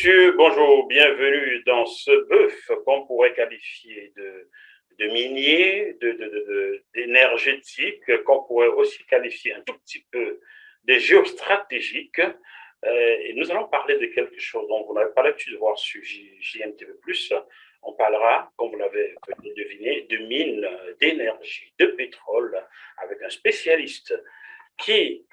messieurs, bonjour, bienvenue dans ce bœuf qu'on pourrait qualifier de minier, d'énergétique, qu'on pourrait aussi qualifier un tout petit peu de géostratégique. Et nous allons parler de quelque chose dont vous n'avez pas l'habitude de voir sur JMTV+. On parlera, comme vous l'avez deviné, de mines, d'énergie, de pétrole, avec un spécialiste qui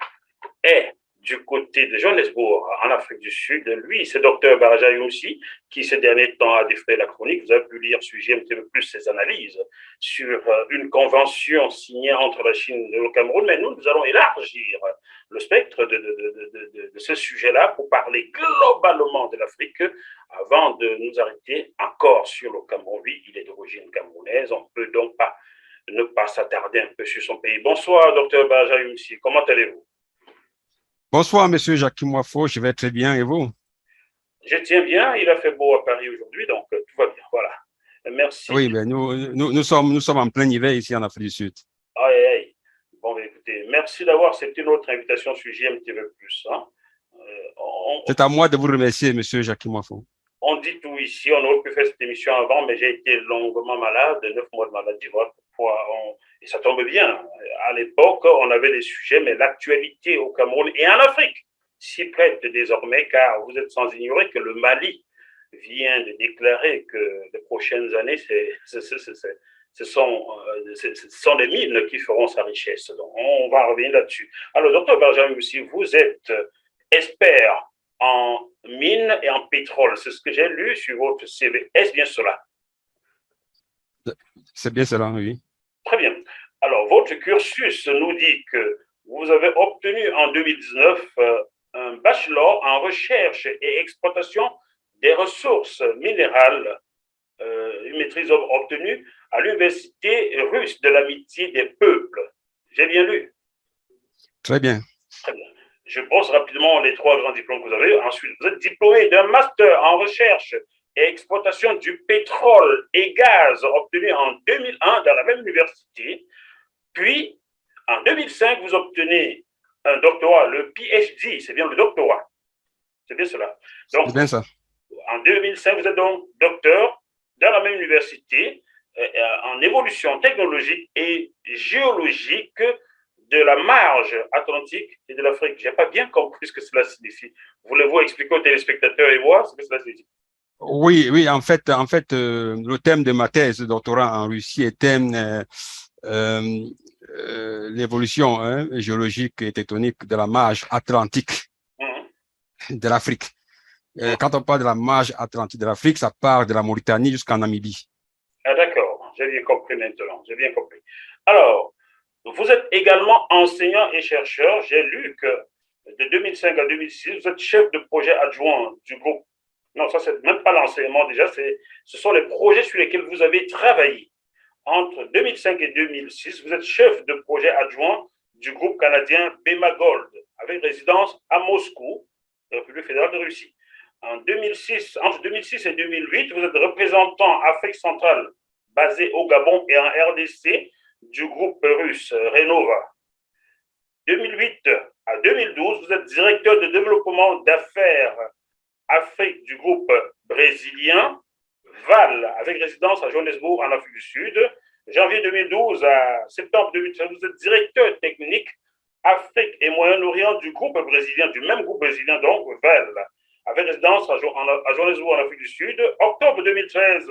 est du côté de Johannesburg, en Afrique du Sud. Lui, c'est Dr Baraja Younsi, qui ces derniers temps a défrayé la chronique. Vous avez pu lire sur JMTV+, ses analyses sur une convention signée entre la Chine et le Cameroun. Mais nous allons élargir le spectre de ce sujet-là pour parler globalement de l'Afrique avant de nous arrêter encore sur le Cameroun. Lui, il est d'origine camerounaise. On ne peut donc pas ne pas s'attarder un peu sur son pays. Bonsoir, Dr Baraja Younsi. Comment allez-vous? Bonsoir, monsieur Jacques Moifo, je vais très bien et vous? Je tiens bien, il a fait beau à Paris aujourd'hui, donc tout va bien. Voilà. Merci. Oui, ben nous sommes en plein hiver ici en Afrique du Sud. Aïe, aïe. Bon, ben, écoutez, merci d'avoir accepté notre invitation sur JMTV+. Hein. C'est à moi de vous remercier, monsieur Jacques Moifo. On dit tout ici, on aurait pu faire cette émission avant, mais j'ai été longuement malade, 9 mois de maladie, voilà pourquoi et ça tombe bien. À l'époque, on avait des sujets, mais l'actualité au Cameroun et en Afrique s'y prête désormais, car vous êtes sans ignorer que le Mali vient de déclarer que les prochaines années, ce sont les mines qui feront sa richesse. Donc, on va revenir là-dessus. Alors, docteur Benjamin, aussi, vous êtes expert en mines et en pétrole. C'est ce que j'ai lu sur votre CV. Est-ce bien cela? C'est bien cela, oui. Très bien. Alors, votre cursus nous dit que vous avez obtenu en 2019 un bachelor en recherche et exploitation des ressources minérales, une maîtrise obtenue à l'Université russe de l'amitié des peuples. J'ai bien lu? Très bien. Très bien. Je pose rapidement les 3 grands diplômes que vous avez. Ensuite, vous êtes diplômé d'un master en recherche et exploitation du pétrole et gaz obtenu en 2001 dans la même université. Puis, en 2005, vous obtenez un doctorat, le PhD, c'est bien le doctorat. C'est bien cela. Donc, c'est bien ça. En 2005, vous êtes donc docteur dans la même université en évolution technologique et géologique de la marge atlantique et de l'Afrique. Je n'ai pas bien compris ce que cela signifie. Voulez-vous expliquer aux téléspectateurs et voir ce que cela signifie? Oui, en fait, le thème de ma thèse de doctorat en Russie était l'évolution géologique et tectonique de la marge atlantique de l'Afrique. Quand on parle de la marge atlantique de l'Afrique, ça part de la Mauritanie jusqu'en Namibie. Ah, d'accord, j'ai bien compris maintenant, j'ai bien compris. Alors, vous êtes également enseignant et chercheur. J'ai lu que de 2005 à 2006, vous êtes chef de projet adjoint du groupe. Non, ça, c'est même pas l'enseignement déjà, ce sont les projets sur lesquels vous avez travaillé. Entre 2005 et 2006, vous êtes chef de projet adjoint du groupe canadien Bema Gold, avec résidence à Moscou, République fédérale de Russie. Entre 2006 et 2008, vous êtes représentant Afrique centrale basé au Gabon et en RDC du groupe russe Renova. 2008 à 2012, vous êtes directeur de développement d'affaires Afrique du groupe brésilien VAL, avec résidence à Johannesburg en Afrique du Sud. Janvier 2012 à septembre 2013, vous êtes directeur technique Afrique et Moyen-Orient du groupe brésilien, du même groupe brésilien, donc VAL, avec résidence à Johannesburg en Afrique du Sud. Octobre 2016,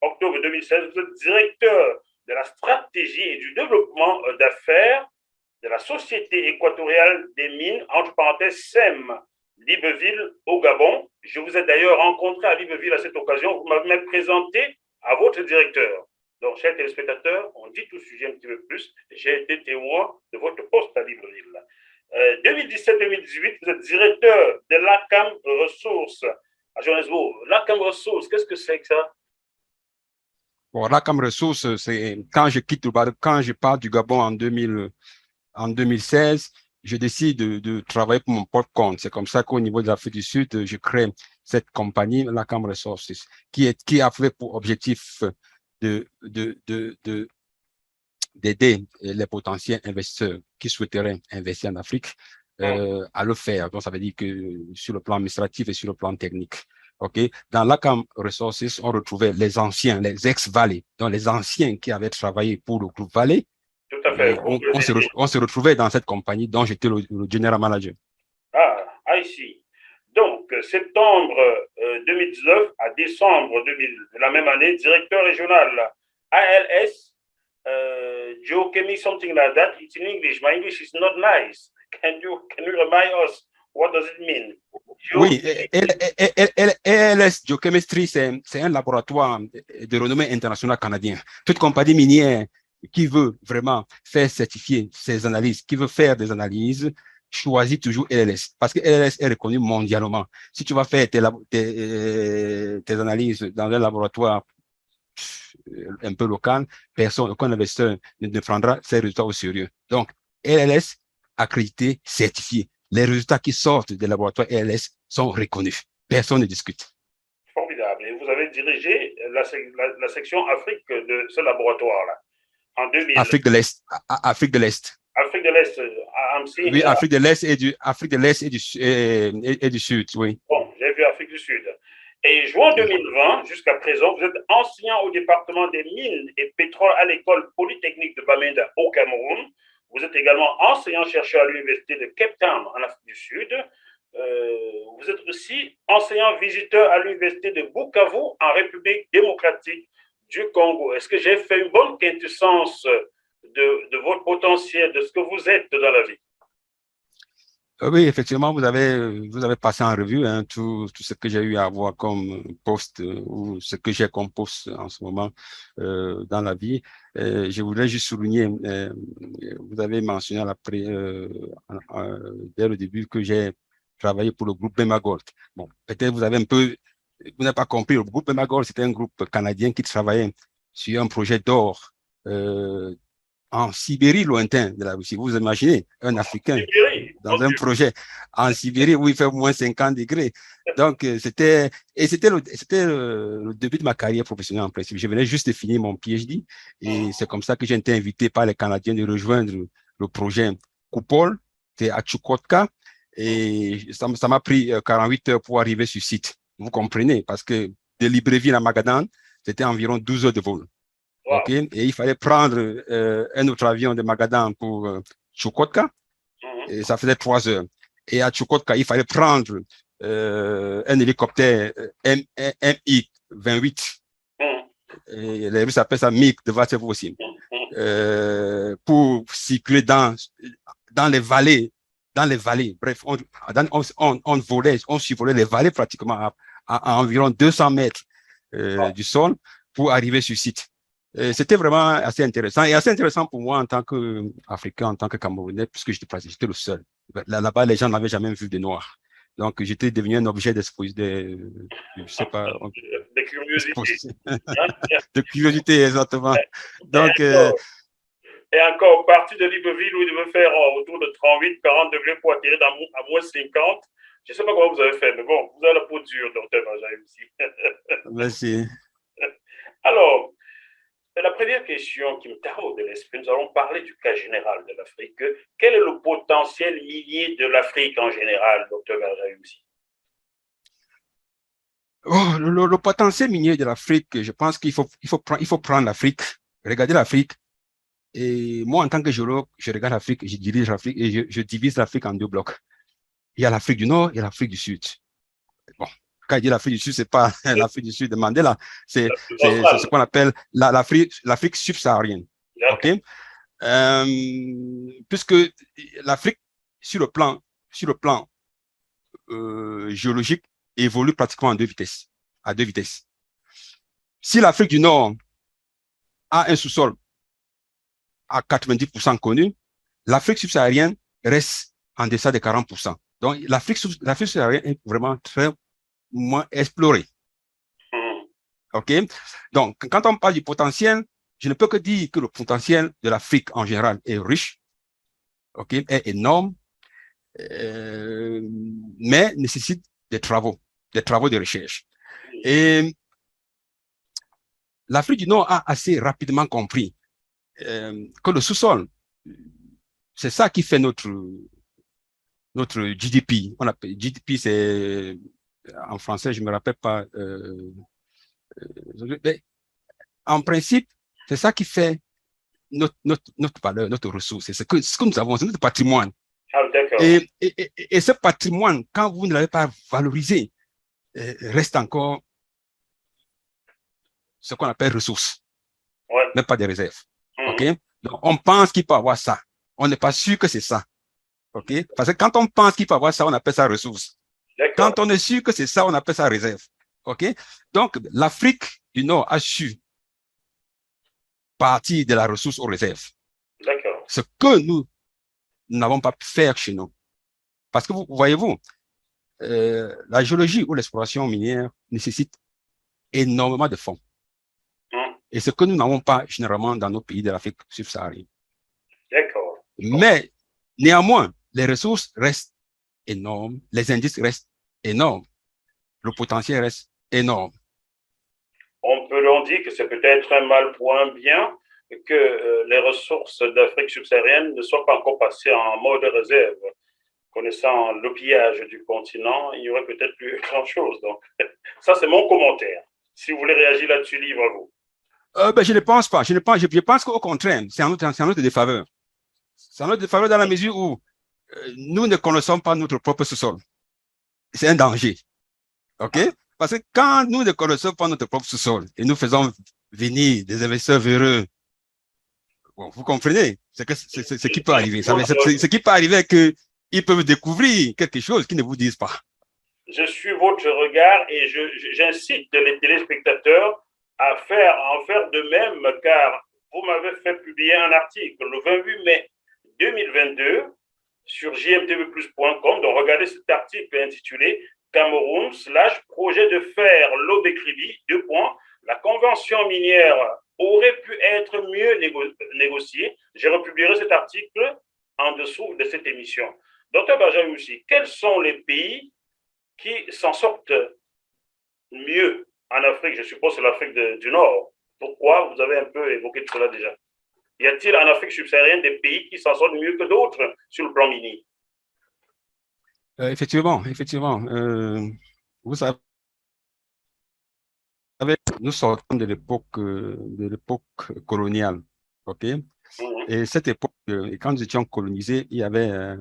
vous êtes directeur de la stratégie et du développement d'affaires de la Société équatoriale des mines, entre parenthèses SEM, Libreville au Gabon. Je vous ai d'ailleurs rencontré à Libreville à cette occasion. Vous m'avez même présenté à votre directeur. Donc, chers téléspectateurs, on dit tout sujet un petit peu plus. J'ai été témoin de votre poste à Libreville. 2017-2018, vous êtes directeur de l'ACAM Ressources à Johannesburg. L'ACAM Ressources, qu'est-ce que c'est que ça? Bon, l'ACAM Ressources, c'est quand je pars du Gabon en 2016, je décide de travailler pour mon propre compte. C'est comme ça qu'au niveau de l'Afrique du Sud, je crée cette compagnie, l'ACAM Resources, qui a fait pour objectif d'aider les potentiels investisseurs qui souhaiteraient investir en Afrique à le faire. Donc, ça veut dire que sur le plan administratif et sur le plan technique. OK? Dans l'ACAM Resources, on retrouvait les anciens, les ex-Valley, donc les anciens qui avaient travaillé pour le groupe Valley. Tout à fait. On se retrouvait dans cette compagnie dont j'étais le general manager. Ah, ici. Donc, septembre 2019 à décembre 2000, de la même année, directeur régional ALS, geochemistry, something like that. It's in English. My English is not nice. Can you remind us what does it mean? Oui, ALS Geochemistry, c'est un laboratoire de renommée internationale canadien. Toute compagnie minière qui veut vraiment faire certifier ses analyses, qui veut faire des analyses, choisit toujours LLS parce que LLS est reconnu mondialement. Si tu vas faire tes analyses dans un laboratoire un peu local, aucun investisseur ne prendra ces résultats au sérieux. Donc, LLS accrédité, certifié. Les résultats qui sortent des laboratoires LLS sont reconnus. Personne ne discute. Formidable. Et vous avez dirigé la section Afrique de ce laboratoire-là en 2000. Afrique de l'Est. Afrique de l'Est. Afrique de l'Est. Oui, Afrique de l'Est et du Sud, oui. Bon, j'ai vu Afrique du Sud. Et juin 2020, jusqu'à présent, vous êtes enseignant au département des mines et pétrole à l'école polytechnique de Bamenda au Cameroun. Vous êtes également enseignant-chercheur à l'université de Cape Town en Afrique du Sud. Vous êtes aussi enseignant-visiteur à l'université de Bukavu en République démocratique du Congo. Est-ce que j'ai fait une bonne quintessence de votre potentiel, de ce que vous êtes dans la vie? Oui, effectivement, vous avez passé en revue tout ce que j'ai eu à voir comme poste ou ce que j'ai comme poste en ce moment dans la vie. Je voudrais juste souligner, vous avez mentionné dès le début que j'ai travaillé pour le groupe Bemagold. Bon, peut-être vous n'avez pas compris, le groupe Bemagold, c'était un groupe canadien qui travaillait sur un projet d'or en Sibérie lointain de la Russie. Vous imaginez un Africain dans un projet en Sibérie où il fait moins 50 degrés. Donc, c'était le début de ma carrière professionnelle en principe. Je venais juste de finir mon PhD et c'est comme ça que j'ai été invité par les Canadiens de rejoindre le projet Coupole, c'est à Chukotka, et ça m'a pris 48 heures pour arriver sur site. Vous comprenez, parce que de Libreville à Magadan, c'était environ 12 heures de vol. Wow. Okay? Et il fallait prendre un autre avion de Magadan pour Chukotka, et ça faisait 3 heures. Et à Chukotka, il fallait prendre un hélicoptère MI-28. Et les Russes appellent ça MiG de Vatev aussi. Pour circuler dans les vallées. Bref, on volait, on survolait les vallées pratiquement à environ 200 mètres du sol pour arriver sur site. C'était vraiment assez intéressant et assez intéressant pour moi en tant qu'Africain, en tant que Camerounais, puisque j'étais le seul. Là-bas, les gens n'avaient jamais vu de Noirs. Donc, j'étais devenu un objet je sais pas. De curiosité. De curiosité, exactement. Donc, et encore, parti de Libreville où il devait faire autour de 38-40 degrés pour atterrir à moins 50. Je ne sais pas comment vous avez fait, mais bon, vous avez la peau dure, docteur Benjamin aussi. Merci. Alors, la première question qui me taraude de l'esprit, nous allons parler du cas général de l'Afrique. Quel est le potentiel minier de l'Afrique en général, docteur Benjamin aussi? Oh, le potentiel minier de l'Afrique, je pense qu'il faut prendre l'Afrique, regarder l'Afrique. Et moi, en tant que géologue, je regarde l'Afrique, je dirige l'Afrique et je divise l'Afrique en 2 blocs. Il y a l'Afrique du Nord et l'Afrique du Sud. Bon, quand je dis l'Afrique du Sud, c'est pas l'Afrique du Sud de Mandela, c'est ce qu'on appelle l'Afrique subsaharienne. OK? Puisque l'Afrique, sur le plan géologique, évolue pratiquement à 2 vitesses. Si l'Afrique du Nord a un sous-sol à 90% connu, l'Afrique subsaharienne reste en deçà de 40%. Donc, l'Afrique subsaharienne est vraiment très moins explorée. OK? Donc, quand on parle du potentiel, je ne peux que dire que le potentiel de l'Afrique en général est riche, OK, est énorme, mais nécessite des travaux de recherche. Et l'Afrique du Nord a assez rapidement compris que le sous-sol, c'est ça qui fait notre GDP. On appelle GDP, c'est en français, je ne me rappelle pas. Mais en principe, c'est ça qui fait notre valeur, notre ressource. C'est ce que nous avons, c'est notre patrimoine. Ah, d'accord. Et ce patrimoine, quand vous ne l'avez pas valorisé, reste encore ce qu'on appelle ressources, Ouais. même pas des réserves. OK? Mhm. Donc, on pense qu'il peut avoir ça. On n'est pas sûr que c'est ça. OK? Parce que quand on pense qu'il peut avoir ça, on appelle ça ressources. D'accord. Quand on est sûr que c'est ça, on appelle ça réserve. OK? Donc, l'Afrique du Nord a su partir de la ressource aux réserves. D'accord. Ce que nous n'avons pas pu faire chez nous. Parce que voyez-vous, la géologie ou l'exploration minière nécessite énormément de fonds. Mhm. Et ce que nous n'avons pas généralement dans nos pays de l'Afrique subsaharienne. D'accord. Mais néanmoins, les ressources restent énormes, les indices restent énormes, le potentiel reste énorme. On peut donc dire que c'est peut-être un mal pour un bien que les ressources d'Afrique subsaharienne ne soient pas encore passées en mode réserve. Connaissant le pillage du continent, il n'y aurait peut-être plus grand-chose. Donc, ça, c'est mon commentaire. Si vous voulez réagir là-dessus, libre à vous. Je ne pense pas. Je pense qu'au contraire, c'est en notre défaveur. C'est en notre défaveur dans la mesure où nous ne connaissons pas notre propre sous-sol. C'est un danger. OK? Parce que quand nous ne connaissons pas notre propre sous-sol et nous faisons venir des investisseurs véreux, bon, vous comprenez ce qui peut arriver. Ce qui peut arriver, c'est qu'ils peuvent découvrir quelque chose qu'ils ne vous disent pas. Je suis votre regard et j'incite les téléspectateurs à en faire de même, car vous m'avez fait publier un article le 28 mai 2022 sur jmtvplus.com. Donc, regardez cet article intitulé Cameroun / projet de fer Lobé-Kribi, : la convention minière aurait pu être mieux négociée. Je republierai cet article en dessous de cette émission. Docteur Benjamin Moussi, quels sont les pays qui s'en sortent mieux en Afrique? Je suppose que c'est l'Afrique du Nord. Pourquoi? Vous avez un peu évoqué tout cela déjà. Y a-t-il en Afrique subsaharienne des pays qui s'en sortent mieux que d'autres sur le plan minier? Effectivement. Vous savez, nous sortons de l'époque coloniale. OK? Et cette époque, quand nous étions colonisés, il y avait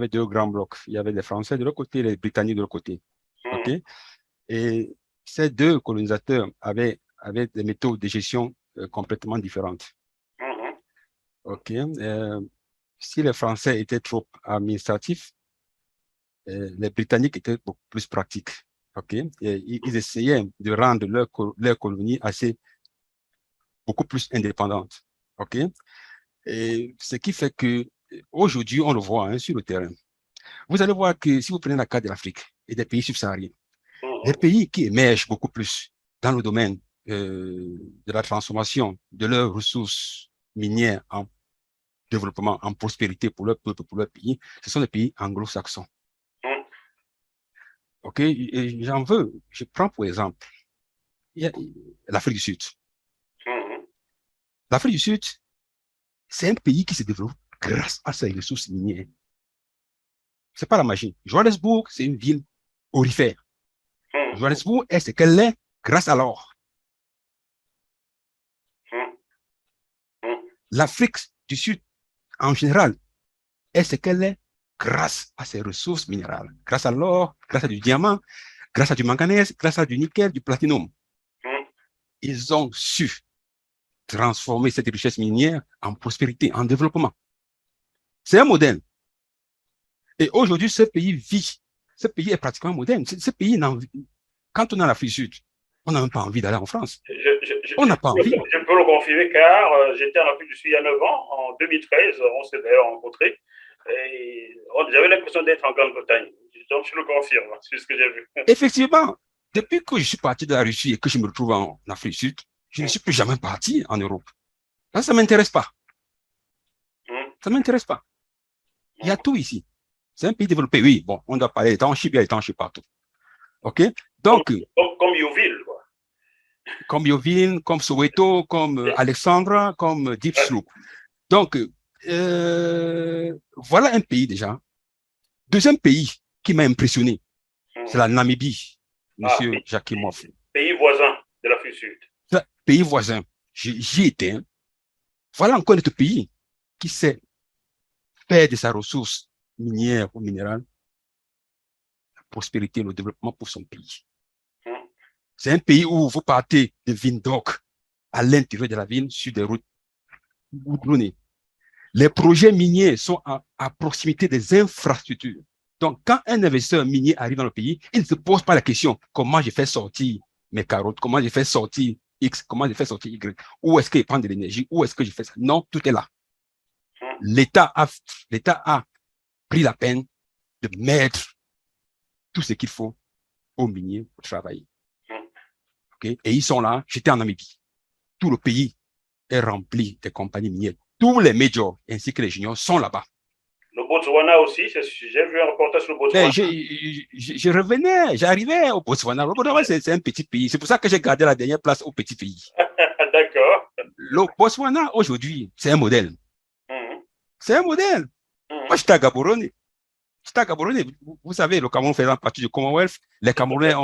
deux grands blocs. Il y avait les Français de l'autre côté et les Britanniques de l'autre côté. OK? Et ces deux colonisateurs avaient des méthodes de gestion complètement différentes. OK? Si les Français étaient trop administratifs, les Britanniques étaient beaucoup plus pratiques. OK? Et ils essayaient de rendre leur colonie beaucoup plus indépendante. OK? Et ce qui fait que aujourd'hui, on le voit sur le terrain. Vous allez voir que si vous prenez la carte de l'Afrique et des pays subsahariens, les pays qui émergent beaucoup plus dans le domaine de la transformation de leurs ressources minières en développement, en prospérité pour leur peuple, pour leur pays, ce sont les pays anglo-saxons. OK? Et je prends pour exemple l'Afrique du Sud. L'Afrique du Sud, c'est un pays qui se développe grâce à ses ressources minières. C'est pas la magie. Johannesburg, c'est une ville aurifère. Johannesburg est ce qu'elle est grâce à l'or. L'Afrique du Sud, en général, est ce qu'elle est grâce à ses ressources minérales, grâce à l'or, grâce à du diamant, grâce à du manganèse, grâce à du nickel, du platinum. Ils ont su transformer cette richesse minière en prospérité, en développement. C'est un modèle. Et aujourd'hui, ce pays vit. Ce pays est pratiquement moderne. Ce pays, quand on est en Afrique du Sud, on n'a même pas envie d'aller en France. On n'a pas envie. Je peux le confirmer car j'étais en Afrique du Sud il y a 9 ans, en 2013, on s'est d'ailleurs rencontrés. Et j'avais l'impression d'être en Grande-Bretagne. Donc je le confirme, c'est ce que j'ai vu. Effectivement, depuis que je suis parti de la Russie et que je me retrouve en Afrique du Sud, je ne suis plus jamais parti en Europe. Là, ça ne m'intéresse pas. Ça ne m'intéresse pas. Il y a tout ici. C'est un pays développé. Oui, bon, on doit parler étanche, il y a étanche partout. OK? Donc, comme Youville, quoi. Comme Youville, comme Soweto, comme Alexandra, comme Deep Sloop. Donc, voilà un pays déjà. Deuxième pays qui m'a impressionné, Mhm. c'est la Namibie, monsieur pays, Jacques Moff. pays voisin de l'Afrique du Sud. Pays voisin, j'y étais. Hein. Voilà encore notre pays qui sait faire de sa ressource minière ou minérale la prospérité et le développement pour son pays. Mhm. C'est un pays où vous partez de Windhoek à l'intérieur de la ville sur des routes goudronnées. Les projets miniers sont à proximité des infrastructures. Donc, quand un investisseur minier arrive dans le pays, il ne se pose pas la question comment je fais sortir mes carottes, comment je fais sortir X, comment je fais sortir Y, où est-ce qu'il prend de l'énergie, où est-ce que je fais ça. Non, tout est là. L'État a pris la peine de mettre tout ce qu'il faut aux miniers pour travailler. Okay? Et ils sont là. J'étais en Namibie. Tout le pays est rempli de compagnies minières. Tous les majors ainsi que les juniors sont là-bas. Le Botswana aussi, j'ai vu un reportage sur le Botswana. Je revenais, j'arrivais au Botswana. Le Botswana, c'est un petit pays. C'est pour ça que j'ai gardé la dernière place au petit pays. D'accord. Le Botswana, aujourd'hui, c'est un modèle. C'est un modèle. Moi, j'étais à Gaborone. Vous savez, le Cameroun faisant partie du Commonwealth, les Camerounais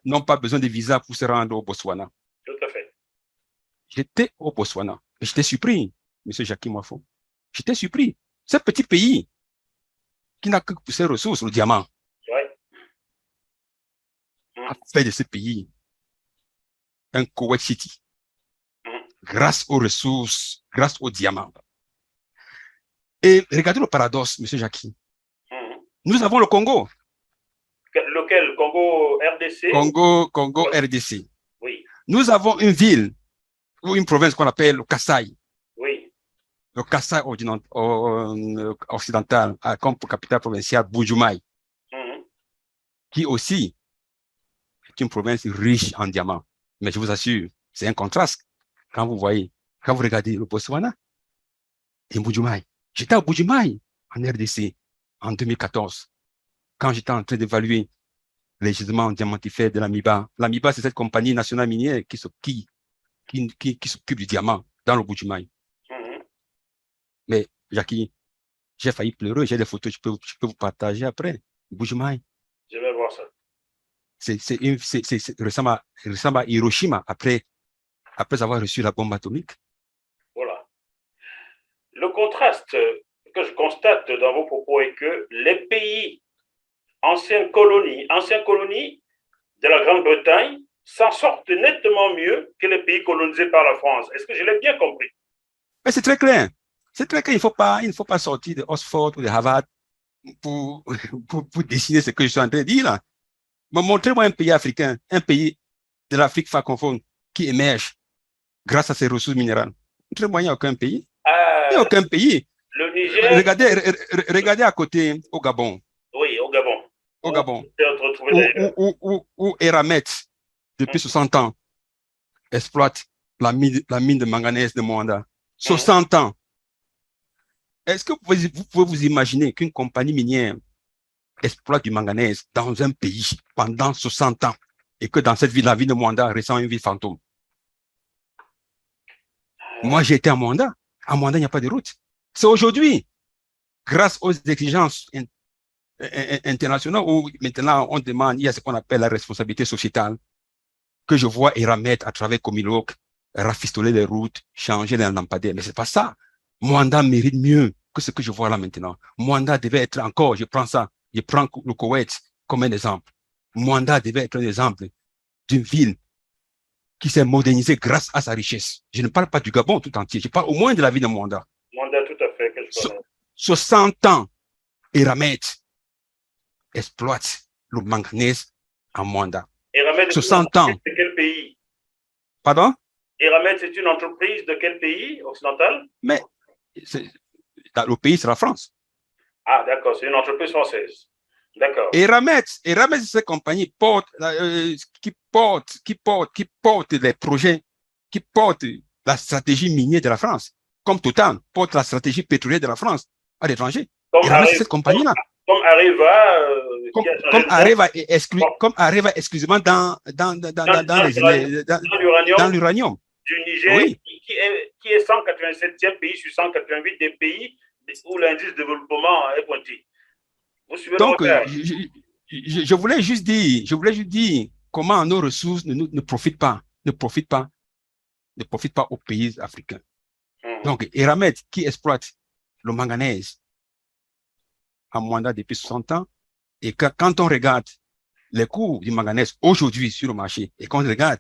n'ont pas besoin de visa pour se rendre au Botswana. Tout à fait. J'étais au Botswana. Et j'étais surpris, M. Jacques Moifo. J'étais surpris. Ce petit pays qui n'a que pour ses ressources, le diamant, a fait de ce pays un Kuwait City grâce aux ressources, grâce aux diamants. Et regardez le paradoxe, M. Jacques. Nous avons le Congo. Lequel? Congo RDC? Congo RDC. Oui. Nous avons une ville ou une province qu'on appelle le Kasaï. Oui. Le Kasaï occidental, comme capitale provinciale Bujumaï, qui aussi est une province riche en diamants. Mais je vous assure, c'est un contraste. Quand vous regardez le Botswana et Bujumaï. J'étais à Bujumaï en RDC en 2014, quand j'étais en train d'évaluer les gisements diamantifères de l'AMIBA. L'AMIBA, c'est cette compagnie nationale minière qui s'occupe du diamant dans le Bujumaï. Mais, Jackie, j'ai failli pleurer, j'ai des photos, je peux vous partager après. Bujumaï. Je vais voir ça. C'est récemment à Hiroshima, après avoir reçu la bombe atomique. Voilà. Le contraste que je constate dans vos propos est que les pays anciennes colonies de la Grande-Bretagne s'en sortent nettement mieux que les pays colonisés par la France. Est-ce que je l'ai bien compris? Mais c'est très clair. C'est très clair. Il ne faut pas sortir de Oxford ou de Harvard pour dessiner ce que je suis en train de dire là. Mais montrez-moi un pays africain, un pays de l'Afrique francophone qui émerge grâce à ses ressources minérales. Montrez-moi, il n'y a aucun pays. Il n'y a aucun pays. Le Niger. Regardez à côté, au Gabon. Oui, au Gabon. Au Gabon. Où Eramet, depuis 60 ans, exploite la mine de manganèse de Moanda. 60 ans. Est-ce que vous pouvez vous imaginer qu'une compagnie minière exploite du manganèse dans un pays pendant 60 ans et que dans cette ville, la ville de Moanda reste une ville fantôme? Moi, j'ai été à Moanda. À Moanda, il n'y a pas de route. C'est aujourd'hui, grâce aux exigences internationales, où maintenant on demande, il y a ce qu'on appelle la responsabilité sociétale, que je vois Eramet à travers Comilok rafistoler les routes, changer les lampadaires. Mais c'est pas ça. Moanda mérite mieux que ce que je vois là maintenant. Moanda devait être encore, je prends le Koweït comme un exemple. Moanda devait être un exemple d'une ville qui s'est modernisée grâce à sa richesse. Je ne parle pas du Gabon tout entier, je parle au moins de la ville de Moanda. Moanda, tout à fait, que je connais. 60 ans, Eramet exploite le manganèse à Moanda. Eramet, 60 ans. De quel pays? Pardon? Eramet, c'est une entreprise de quel pays occidental? Mais le pays, c'est la France. Ah, d'accord, c'est une entreprise française. D'accord. Eramet, c'est cette compagnie qui porte les projets, qui porte la stratégie minière de la France, comme Total porte la stratégie pétrolière de la France à l'étranger. Eramet, c'est cette compagnie-là. Comme Areva, comme Areva exclusivement dans l'uranium du Niger, oui. qui est 187e pays sur 188 des pays où l'indice de développement est pointé. Vous suivez? Donc, je voulais juste dire comment nos ressources ne profitent pas, ne profitent pas aux pays africains. Donc, Eramet qui exploite le manganèse en Rwanda depuis 60 ans, et quand on regarde les coûts du manganèse aujourd'hui sur le marché, et qu'on regarde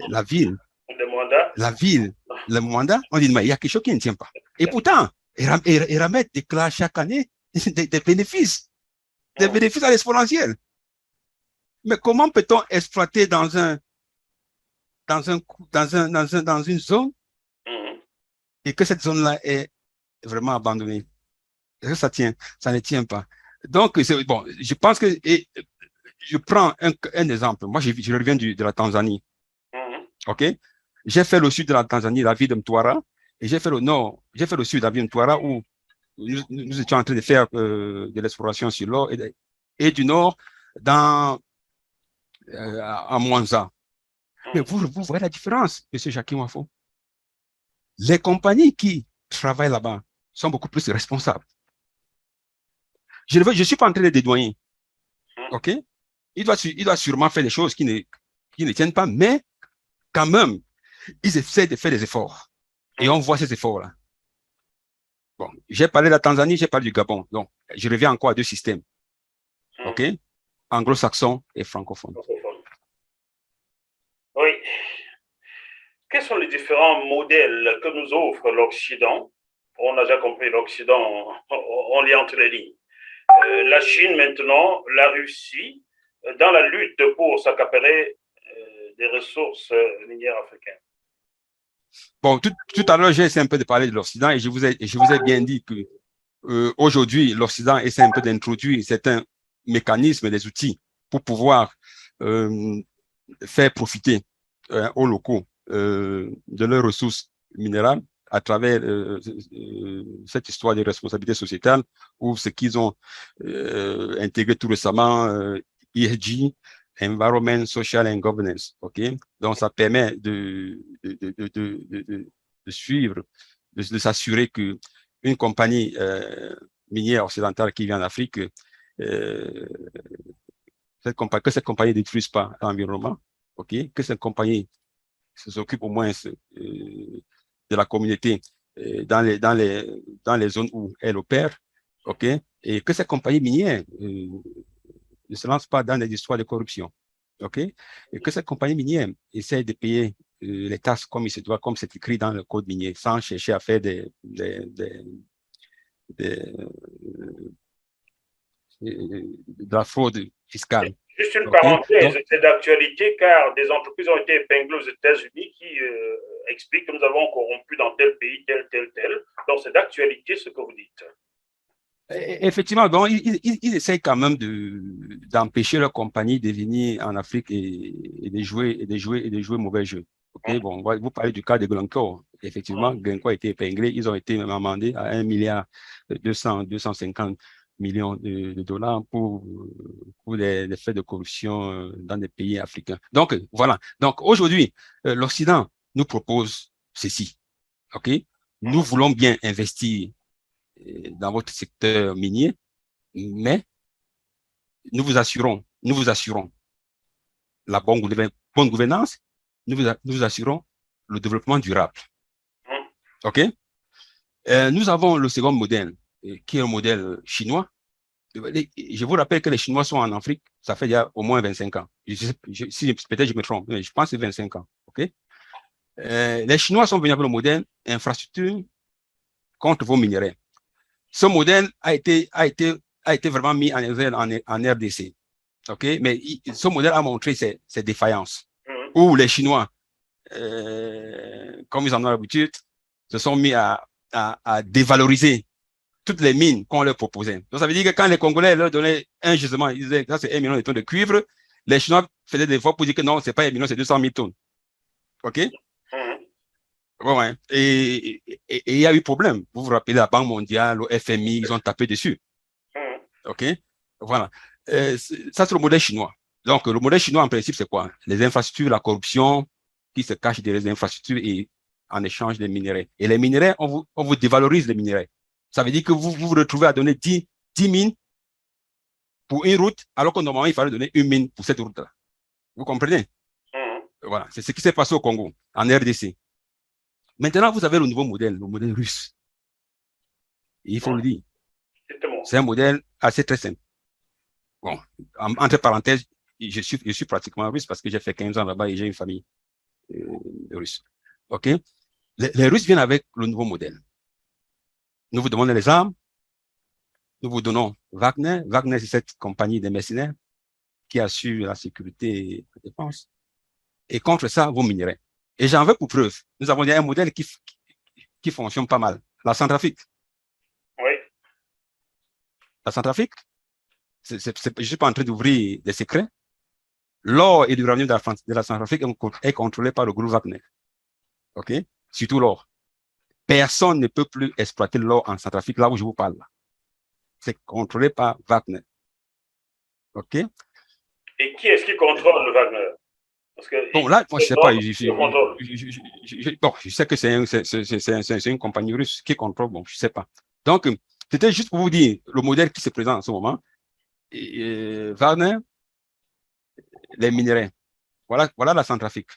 la ville, le Rwanda, on dit, mais il y a quelque chose qui ne tient pas. Et pourtant, Eramet déclare chaque année des bénéfices à l'exponentielle. Mais comment peut-on exploiter dans une zone et que cette zone-là est vraiment abandonnée? Est-ce que ça tient? Ça ne tient pas. Donc, bon, je pense que, et je prends un exemple. Moi, je reviens de la Tanzanie. OK? J'ai fait le sud de la Tanzanie, la ville de Mtwara, et j'ai fait le nord, j'ai fait le sud de la ville de Mtwara où nous étions en train de faire de l'exploration sur l'or, et du nord à Mwanza. Mais vous voyez la différence, M. Jacques Wafo. Les compagnies qui travaillent là-bas sont beaucoup plus responsables. Je ne suis pas en train de dédouaner. OK? Il doit sûrement faire des choses qui ne tiennent pas, mais quand même, ils essaient de faire des efforts. Et on voit ces efforts-là. Bon, j'ai parlé de la Tanzanie, j'ai parlé du Gabon. Donc, je reviens encore à deux systèmes. OK? Anglo-saxon et francophone. Oui. Quels sont les différents modèles que nous offre l'Occident? On a déjà compris l'Occident, on lit entre les lignes. La Chine maintenant, la Russie, dans la lutte pour s'accaparer des ressources minières africaines. Bon, tout à l'heure, j'ai essayé un peu de parler de l'Occident et je vous ai bien dit que aujourd'hui, l'Occident essaie un peu d'introduire certains mécanismes, des outils pour pouvoir faire profiter aux locaux de leurs ressources minérales à travers cette histoire de responsabilité sociétale ou ce qu'ils ont intégré tout récemment, ESG, Environment, Social and Governance. OK? Donc, ça permet de suivre, de s'assurer que une compagnie minière occidentale qui vient d'Afrique, que cette compagnie ne détruise pas l'environnement, OK? Que cette compagnie s'occupe au moins de la communauté dans les zones où elle opère, OK? Et que cette compagnie minière ne se lance pas dans des histoires de corruption, OK? Et que cette compagnie minière essaie de payer les taxes comme il se doit, comme c'est écrit dans le code minier, sans chercher à faire de la fraude fiscale. Juste une parenthèse, c'est d'actualité car des entreprises ont été épinglées aux États-Unis qui expliquent que nous avons corrompu dans tel pays, tel. Donc c'est d'actualité ce que vous dites. Effectivement, donc ils essayent quand même d'empêcher leur compagnie de venir en Afrique et de jouer mauvais jeu. Okay? Bon, vous parlez du cas de Glencore. Effectivement, Glencore a été épinglé. Ils ont été même amendés à 1 milliard 250 millions de dollars pour des faits de corruption dans des pays africains. Donc, voilà. Donc, aujourd'hui, l'Occident nous propose ceci. OK? Nous voulons bien investir dans votre secteur minier, mais nous vous assurons la bonne gouvernance, nous vous assurons le développement durable. OK? Nous avons le second modèle, qui est le modèle chinois. Je vous rappelle que les Chinois sont en Afrique, ça fait déjà au moins 25 ans. Peut-être je me trompe, mais je pense que c'est 25 ans. OK? Les Chinois sont venus avec le modèle infrastructure contre vos minerais. Ce modèle a été vraiment mis en RDC. OK? Mais ce modèle a montré ses défaillances. Où les Chinois, comme ils en ont l'habitude, se sont mis à dévaloriser toutes les mines qu'on leur proposait. Donc, ça veut dire que quand les Congolais leur donnaient un gisement, ils disaient que ça, c'est 1 million de tonnes de cuivre, les Chinois faisaient des efforts pour dire que non, c'est pas 1 million, c'est 200 000 tonnes. OK? Ouais. Et il y a eu problème. Vous vous rappelez, la Banque mondiale, le FMI, ils ont tapé dessus. OK? Voilà. Ça, c'est le modèle chinois. Donc, le modèle chinois, en principe, c'est quoi? Les infrastructures, la corruption qui se cache derrière les infrastructures et en échange des minerais. Et les minerais, on vous dévalorise les minerais. Ça veut dire que vous vous retrouvez à donner 10 mines pour une route, alors que normalement, il fallait donner une mine pour cette route-là. Vous comprenez? Voilà, c'est ce qui s'est passé au Congo, en RDC. Maintenant, vous avez le nouveau modèle, le modèle russe. Et il faut le dire. C'est un modèle assez très simple. Bon, entre parenthèses, je suis pratiquement russe parce que j'ai fait 15 ans là-bas et j'ai une famille russe. OK? Les Russes viennent avec le nouveau modèle. Nous vous demandons les armes, nous vous donnons Wagner. Wagner, c'est cette compagnie de mercenaires qui assure la sécurité et la défense. Et contre ça, vous minerez. Et j'en veux pour preuve. Nous avons un modèle qui fonctionne pas mal. La Centrafrique. Oui. La Centrafrique, je ne suis pas en train d'ouvrir des secrets. L'or et l'uranium de la Centrafrique est contrôlé par le groupe Wagner. OK? Surtout l'or. Personne ne peut plus exploiter l'or en Centrafrique, là où je vous parle. C'est contrôlé par Wagner. OK? Et qui est-ce qui contrôle le Wagner? Parce que bon, là, moi, je ne sais pas. Bon, je sais que c'est une compagnie russe qui contrôle. Bon, je ne sais pas. Donc, c'était juste pour vous dire le modèle qui se présente en ce moment. Wagner, les minéraux. Voilà la Centrafrique.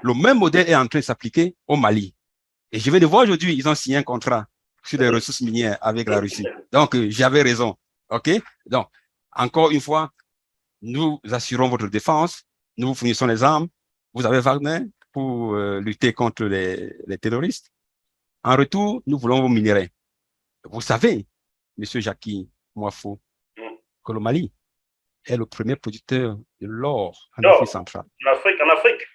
Le même modèle est en train de s'appliquer au Mali. Et je vais le voir aujourd'hui, ils ont signé un contrat sur les ressources minières avec la Russie. Donc, j'avais raison. OK? Donc, encore une fois, nous assurons votre défense, nous vous fournissons les armes, vous avez Wagner pour lutter contre les terroristes. En retour, nous voulons vos minéraux. Vous savez, M. Jackie Moafo, que le Mali est le premier producteur de l'or en Afrique centrale. En Afrique.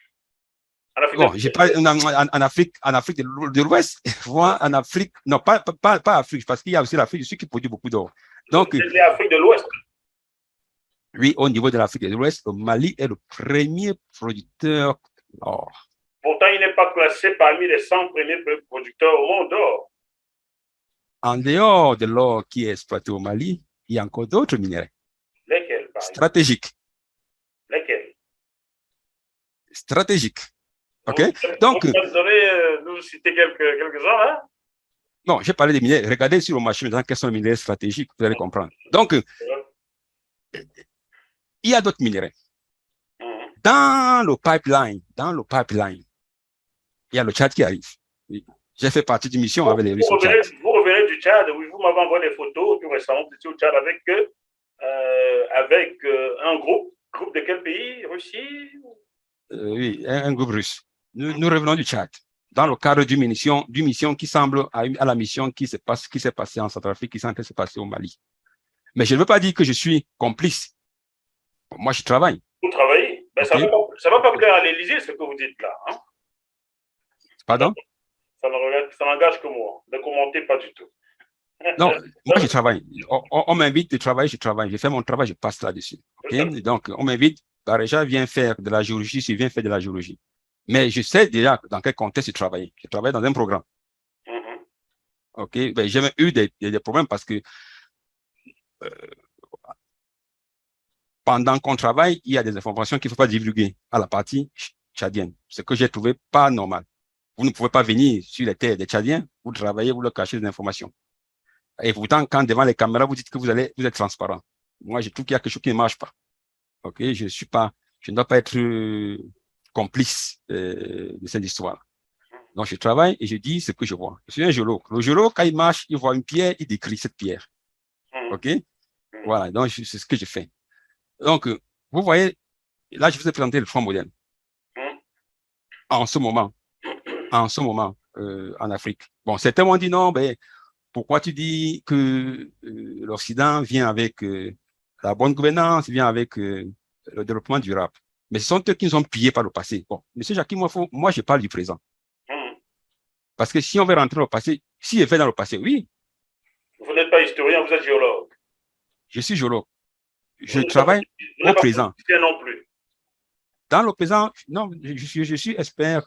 Bon, j'ai pas en Afrique de l'Ouest, moi en Afrique, non pas Afrique, parce qu'il y a aussi l'Afrique du Sud qui produit beaucoup d'or. Donc, l'Afrique de l'Ouest. Oui, au niveau de l'Afrique de l'Ouest, le Mali est le premier producteur d'or. Pourtant, il n'est pas classé parmi les 100 premiers producteurs au monde d'or. En dehors de l'or qui est exploité au Mali, il y a encore d'autres minéraux. Lesquels, par exemple? Stratégiques. Lesquels? Stratégiques. OK? Donc, vous allez nous citer quelques-uns, là? Non, j'ai parlé des minéraux. Regardez sur le marché maintenant quels sont les minéraux stratégiques, vous allez comprendre. Donc, il y a d'autres minéraux. Dans le pipeline, il y a le Tchad qui arrive. J'ai fait partie d'une mission avec les Russes au Tchad. Vous revenez du Tchad, oui, vous m'avez envoyé des photos, tout récemment, vous étiez au Tchad avec un groupe de quel pays? Russie? Oui, un groupe russe. Nous revenons du Tchad dans le cadre d'une mission qui semble à la mission qui s'est passée en Centrafrique, qui s'est en train de se passer au Mali. Mais je ne veux pas dire que je suis complice. Moi, je travaille. Vous travaillez? Ben, okay. Ça va pas plaire à l'Élysée, ce que vous dites là. Hein? Pardon? Ça n'engage que moi. Ne commentez pas du tout. Non, moi, je travaille. On m'invite de travailler, je travaille. Je fais mon travail, je passe là-dessus. Okay? Donc, on m'invite, Baréja vient faire de la géologie, je viens faire de la géologie. Mais je sais déjà dans quel contexte je travaille. Je travaille dans un programme. OK? Ben, j'ai eu des problèmes parce que pendant qu'on travaille, il y a des informations qu'il ne faut pas divulguer à la partie tchadienne. Ce que j'ai trouvé pas normal. Vous ne pouvez pas venir sur les terres des Tchadiens, vous travaillez, vous leur cachez des informations. Et pourtant, quand devant les caméras, vous dites que vous êtes transparent. Moi, je trouve qu'il y a quelque chose qui ne marche pas. OK? Je ne dois pas être complice de cette histoire. Donc, je travaille et je dis ce que je vois. Je suis un géologue. Le géologue, quand il marche, il voit une pierre, il décrit cette pierre. OK? Voilà. Donc, c'est ce que je fais. Donc, vous voyez, là, je vous ai présenté le front modèle. En ce moment, en Afrique. Bon, certains m'ont dit non, ben, pourquoi tu dis que l'Occident vient avec la bonne gouvernance, vient avec le développement durable. Mais ce sont eux qui nous ont pillés par le passé. Bon, monsieur Jackie, moi, je parle du présent. Parce que si on veut rentrer dans le passé, si je vais dans le passé, oui. Vous n'êtes pas historien, vous êtes géologue. Je suis géologue. Je travaille au présent. Non plus. Dans le présent, non, je suis expert.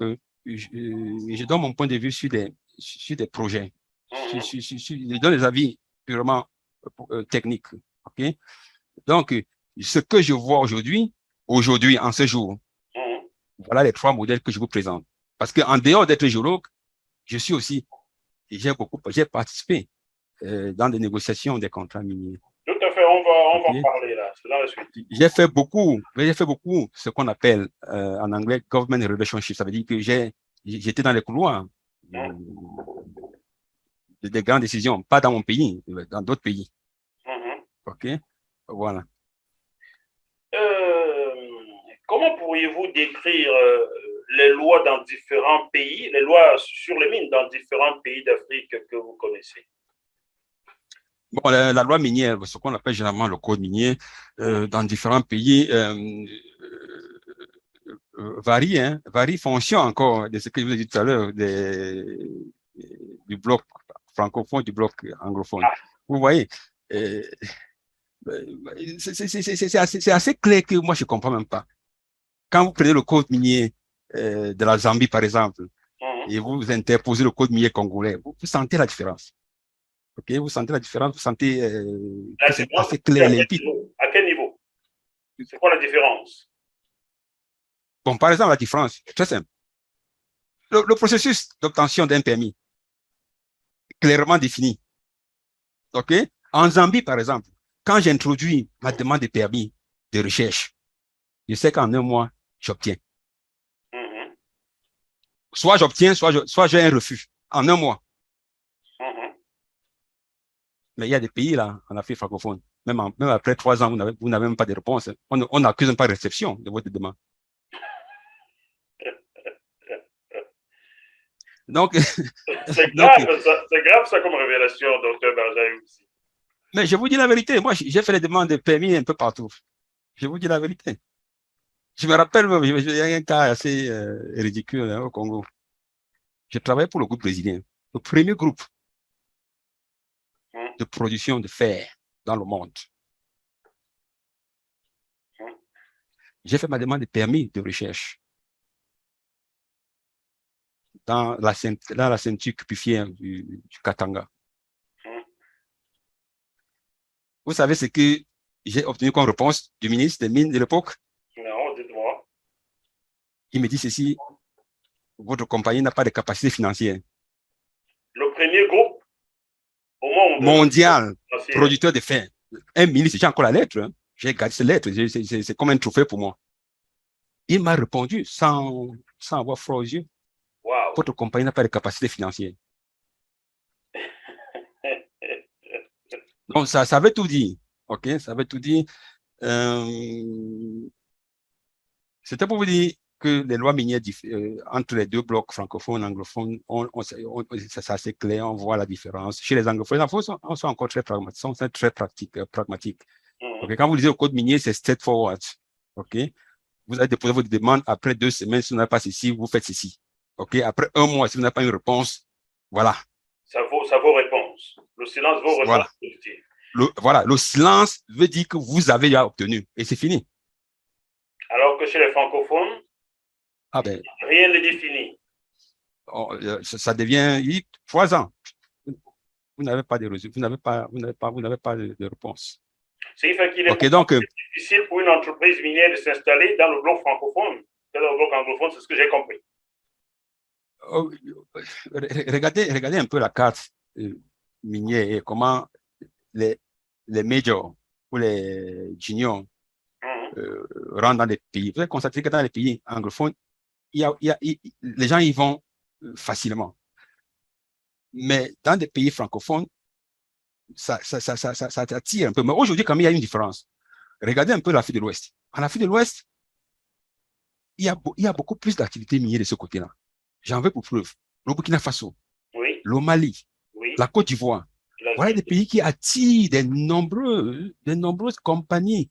Je donne mon point de vue sur des projets. Je donne des avis purement techniques. Okay? Donc, ce que je vois aujourd'hui, en ce jour, voilà les 3 modèles que je vous présente. Parce qu'en dehors d'être géologue, je suis aussi, j'ai participé dans des négociations des contrats miniers. Tout à fait, on va Ok. en parler là, c'est dans la suite. J'ai fait beaucoup ce qu'on appelle en anglais government relationship. Ça veut dire que j'étais dans les couloirs Hum, des grandes décisions, pas dans mon pays, dans d'autres pays. hum. OK? Voilà. Euh, Comment pourriez-vous décrire les lois dans différents pays, les lois sur les mines dans différents pays d'Afrique que vous connaissez? Bon, la loi minière, ce qu'on appelle généralement le code minier, dans différents pays, varie, hein, varie fonction encore de ce que je vous ai dit tout à l'heure, du bloc francophone, du bloc anglophone. Ah, Vous voyez, c'est assez clair que moi, je ne comprends même pas. Quand vous prenez le code minier de la Zambie, par exemple, hum. et vous interposez le code minier congolais, vous sentez la différence. OK? Vous sentez la différence, vous sentez La que c'est différence, assez c'est clair, à quel limpide. niveau? À quel niveau? C'est quoi la différence? Bon, par exemple, la différence, très simple. Le processus d'obtention d'un permis, clairement défini. OK? En Zambie, par exemple, quand j'introduis ma demande de permis de recherche, je sais qu'en un mois, j'obtiens. Hum, Soit j'obtiens, soit j'ai un refus. En un mois. hum. Mais il y a des pays, là, en Afrique francophone, même après 3 ans, vous n'avez même pas de réponse. On n'accuse même pas de réception de votre demande. Donc, C'est donc, grave ça comme révélation, docteur Barjaï aussi. mais je vous dis la vérité. Moi, j'ai fait les demandes de permis un peu partout. Je vous dis la vérité. Je me rappelle, il y a un cas assez ridicule hein, au Congo. Je travaillais pour le groupe brésilien, le premier groupe Hum, de production de fer dans le monde. hum. J'ai fait ma demande de permis de recherche dans la ceinture cupifière du Katanga. Hum. Vous savez ce que j'ai obtenu comme réponse du ministre des Mines de l'époque? Non, dites-moi. Il me dit ceci, votre compagnie n'a pas de capacité financière. Le premier groupe au monde Mondial, financier. producteur de fer. Un ministre, j'ai encore la lettre. Hein. J'ai gardé cette lettre, c'est comme un trophée pour moi. Il m'a répondu sans avoir froid aux yeux. Waouh. Votre compagnie n'a pas de capacité financière. Donc, ça veut tout dire. OK? Ça veut tout dire. C'était pour vous dire que les lois minières entre les deux blocs francophones et anglophones, c'est assez clair, on voit la différence. Chez les anglophones, on sont encore très pragmatiques, sont très pragmatiques. Okay? Quand vous lisez le code minier, c'est straightforward. OK? Vous allez déposer votre demande, après 2 semaines, si vous n'avez pas ceci, vous faites ceci. OK? Après 1 mois, si vous n'avez pas une réponse, voilà. Ça vaut réponse. Le silence vaut réponse. Voilà. Le silence veut dire que vous avez déjà obtenu et c'est fini. Alors que chez les francophones, rien n'est défini. Ça devient 3 ans. Vous n'avez pas de résultats, vous n'avez pas de réponse. C'est fait qu'il est difficile pour une entreprise minière de s'installer dans le bloc francophone. Dans le bloc anglophone, c'est ce que j'ai compris. Regardez un peu la carte minière et comment les majors ou les juniors rentrent dans les pays. Vous allez constater que dans les pays anglophones, les gens y vont facilement. Mais dans des pays francophones, ça attire un peu. Mais aujourd'hui, quand même, il y a une différence. Regardez un peu l'Afrique de l'Ouest. En Afrique de l'Ouest, il y a beaucoup plus d'activités minières de ce côté-là. J'en veux pour preuve. Le Burkina Faso, oui. le Mali, oui. La Côte d'Ivoire. Voilà des pays qui attirent de nombreuses compagnies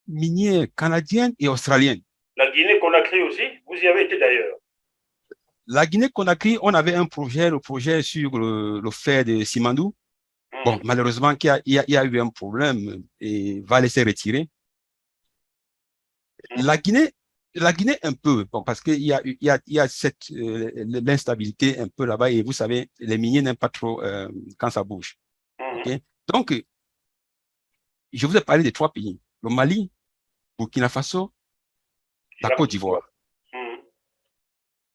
minières canadiennes et australiennes. La Guinée-Conakry aussi, vous y avez été d'ailleurs. La Guinée-Conakry, on avait le projet sur le fer de Simandou. Bon, malheureusement, il y a eu un problème et va laisser retirer. La Guinée un peu, bon, parce qu'il y a l'instabilité un peu là-bas et vous savez, les miniers n'aiment pas trop quand ça bouge. Okay? Donc, je vous ai parlé des 3 pays, le Mali, Burkina Faso, la Côte d'Ivoire.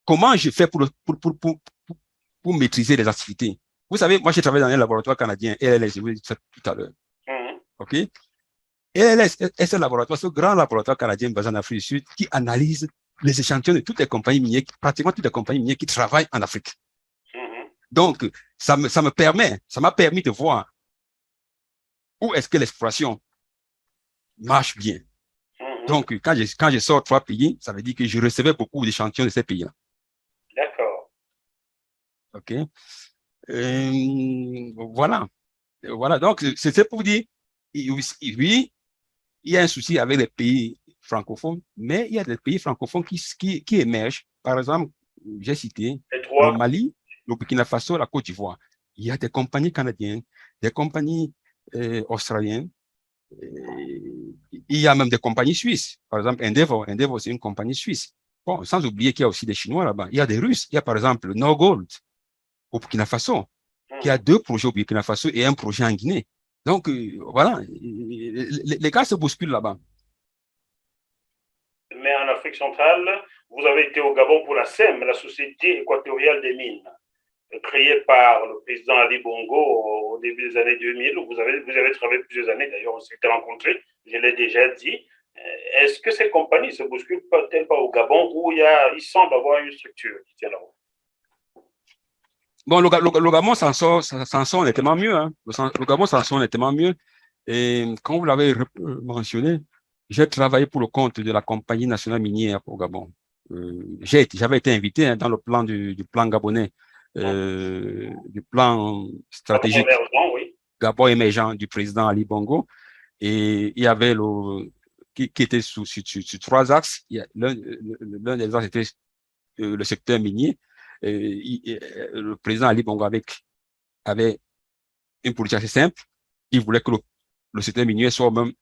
Comment je fais pour maîtriser les activités? Vous savez, moi, j'ai travaillé dans un laboratoire canadien, LLS, je vous ai dit ça tout à l'heure. OK? Et ce laboratoire, ce grand laboratoire canadien basé en Afrique du Sud, qui analyse les échantillons de toutes les compagnies minières, pratiquement toutes les compagnies minières qui travaillent en Afrique. Donc, ça m'a permis de voir où est-ce que l'exploration marche bien. Donc, quand je sors 3 pays, ça veut dire que je recevais beaucoup d'échantillons de ces pays-là. D'accord. OK. Voilà. Voilà. Donc, c'est pour dire, oui, il y a un souci avec les pays francophones, mais il y a des pays francophones qui émergent. Par exemple, j'ai cité le Mali, le Burkina Faso, la Côte d'Ivoire. Il y a des compagnies canadiennes, des compagnies australiennes. Il y a même des compagnies suisses. Par exemple, Endeavor, c'est une compagnie suisse. Bon, sans oublier qu'il y a aussi des Chinois là-bas. Il y a des Russes. Il y a par exemple le Norgold au Burkina Faso, qui a 2 projets au Burkina Faso et un projet en Guinée. Donc, voilà, les gars se bousculent là-bas. Mais en Afrique centrale, vous avez été au Gabon pour la SEM, la Société équatoriale des mines, créée par le président Ali Bongo au début des années 2000. Vous avez travaillé plusieurs années, d'ailleurs, on s'était rencontrés, je l'ai déjà dit. Est-ce que ces compagnies se bousculent-elles pas au Gabon où il semble avoir une structure qui tient là-haut? Bon, le Gabon s'en sort nettement mieux. Hein. Le Gabon s'en sort nettement mieux. Et comme vous l'avez mentionné, j'ai travaillé pour le compte de la Compagnie nationale minière au Gabon. J'avais été invité dans le plan du plan gabonais, du plan stratégique Gabon émergent du président Ali Bongo. Et il y avait qui était sur 3 axes. L'un des axes était le secteur minier. Le président Ali Bongo avait une politique assez simple. Il voulait que le secteur minier soit au même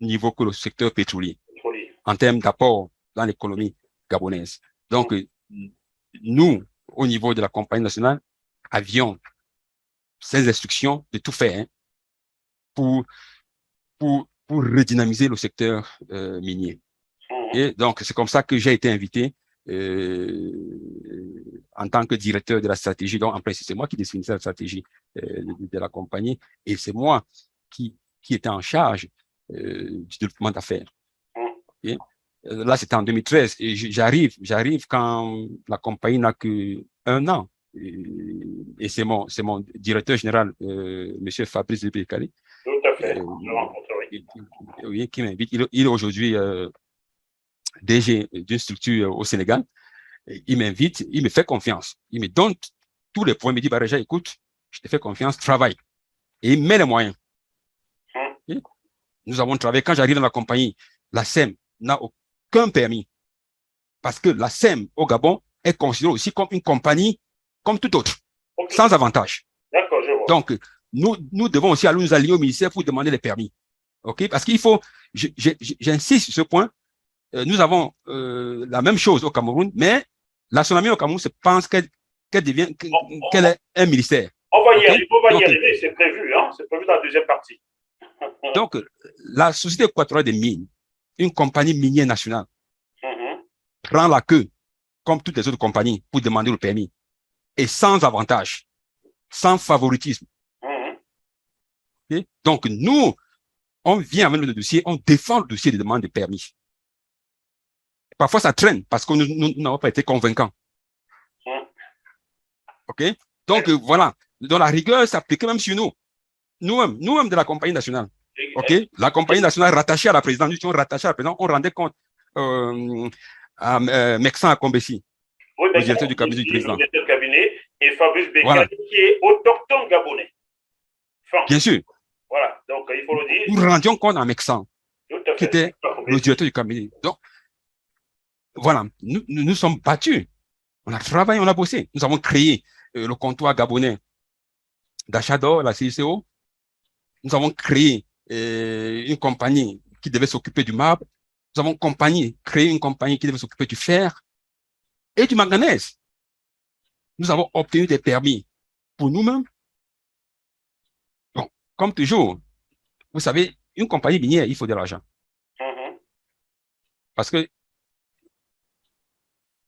niveau que le secteur pétrolier en termes d'apport dans l'économie gabonaise. Donc, nous, au niveau de la compagnie nationale, avions ces instructions de tout faire pour redynamiser le secteur minier. Et donc, c'est comme ça que j'ai été invité en tant que directeur de la stratégie. Donc, en principe, c'est moi qui définissais la stratégie de la compagnie et c'est moi qui était en charge du développement d'affaires. Okay? Là, c'était en 2013 et j'arrive quand la compagnie n'a que 1 an. Et c'est mon directeur général, monsieur Fabrice Bekali. Tout à fait. Oui, qui m'invite. Il est aujourd'hui DG d'une structure au Sénégal. Il m'invite, il me fait confiance. Il me donne tous les points. Il me dit, Baraja, écoute, je te fais confiance, travaille. Et il met les moyens. Et nous avons travaillé. Quand j'arrive dans la compagnie, la SEM n'a aucun permis. Parce que la SEM au Gabon est considérée aussi comme une compagnie comme tout autre, sans avantage. D'accord, je vois. Donc, nous devons aussi aller nous allier au ministère pour demander les permis. OK? Parce qu'il faut, j'insiste sur ce point, nous avons la même chose au Cameroun, mais la SONAMI au Cameroun se pense qu'elle est un ministère. On va y arriver, c'est prévu, hein? C'est prévu dans la deuxième partie. Donc, la Société équatoriale des mines, une compagnie minière nationale, prend la queue, comme toutes les autres compagnies, pour demander le permis, et sans avantage, sans favoritisme. Okay? Donc, nous, on vient avec le dossier, on défend le dossier de demande de permis. Parfois, ça traîne parce que nous n'avons pas été convaincants. OK? Donc, voilà. Donc, la rigueur s'applique même sur nous. Nous-mêmes de la compagnie nationale. OK? La compagnie nationale rattachée à la présidence, nous étions rattachés à la présidence, on rendait compte à Mexan à Combessi, le directeur du cabinet du président. Le cabinet, et Fabrice Bekali, voilà, qui est autochtone gabonais. Bien sûr. Voilà, donc il faut le dire. Nous rendions compte à Mexan, qui était le directeur du cabinet. Donc, voilà, nous sommes battus. On a travaillé, on a bossé. Nous avons créé le comptoir gabonais d'achat d'or, la CICO. Nous avons créé une compagnie qui devait s'occuper du marbre. Nous avons créé une compagnie qui devait s'occuper du fer et du manganèse. Nous avons obtenu des permis pour nous-mêmes. Bon, comme toujours, vous savez, une compagnie minière, il faut de l'argent. Parce que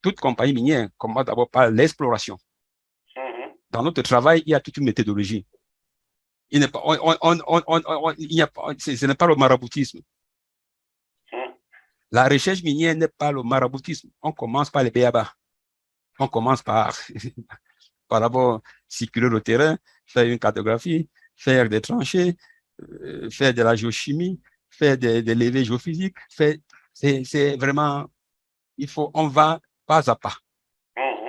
toute compagnie minière commence d'abord par l'exploration. Dans notre travail, il y a toute une méthodologie. Il n'est pas, il n'y a pas, ce n'est pas le maraboutisme. La recherche minière n'est pas le maraboutisme. On commence par les BABA. On commence par d'abord circuler le terrain, faire une cartographie, faire des tranchées, faire de la géochimie, faire des levées géophysiques. C'est vraiment, on va pas à pas.